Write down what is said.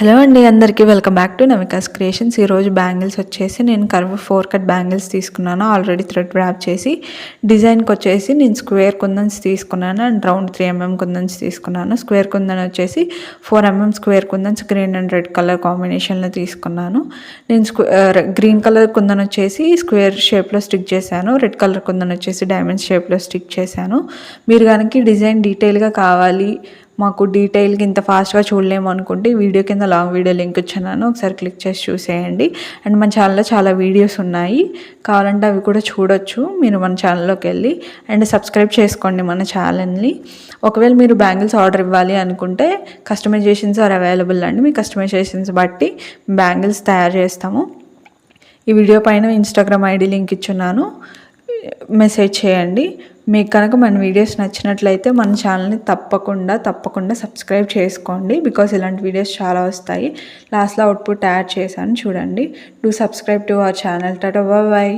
Hello అండి, అందరికీ welcome back to నమికాస్ creations. ఈరోజు బ్యాంగిల్స్ వచ్చేసి నేను కర్వ్ 4 కట్ బ్యాంగిల్స్ తీసుకున్నాను. ఆల్రెడీ థ్రెడ్ ర్యాప్ చేసి డిజైన్కి వచ్చేసి నేను స్క్వేర్ కుందన్స్ తీసుకున్నాను అండ్ రౌండ్ 3mm కుందన్స్ తీసుకున్నాను. స్క్వేర్ కుందన్ వచ్చేసి 4mm square kundans green and red colour కాంబినేషన్లో తీసుకున్నాను. నేను గ్రీన్ కలర్ కుందన్ వచ్చేసి స్క్వేర్ షేప్లో స్టిక్ చేశాను. రెడ్ కలర్ కుందన్ వచ్చేసి డైమండ్ షేప్లో స్టిక్ చేశాను. మీరు కనుక డిజైన్ డీటెయిల్గా కావాలి, మాకు డీటెయిల్గా ఇంత ఫాస్ట్గా చూడలేము అనుకుంటే వీడియో కింద లాంగ్ వీడియో లింక్ ఇచ్చాను, ఒకసారి క్లిక్ చేసి చూసేయండి. అండ్ మన ఛానల్లో చాలా వీడియోస్ ఉన్నాయి, కావాలంటే అవి కూడా చూడొచ్చు మీరు మన ఛానల్లోకి వెళ్ళి. అండ్ సబ్స్క్రైబ్ చేసుకోండి మన ఛానల్ని. ఒకవేళ మీరు బ్యాంగిల్స్ ఆర్డర్ ఇవ్వాలి అనుకుంటే కస్టమైజేషన్స్ ఆర్ అవైలబుల్ అండి. మీ కస్టమైజేషన్స్ బట్టి బ్యాంగిల్స్ తయారు చేస్తాము. ఈ వీడియో పైన ఇన్స్టాగ్రామ్ ఐడి లింక్ ఇచ్చున్నాను, మెసేజ్ చేయండి. మీకు కనుక మన వీడియోస్ నచ్చినట్లయితే మన ఛానల్ని తప్పకుండా సబ్స్క్రైబ్ చేసుకోండి, బికాస్ ఇలాంటి వీడియోస్ చాలా వస్తాయి. లాస్ట్లో అవుట్పుట్ యాడ్ చేశాను చూడండి. Do subscribe to our channel. Tata, bye.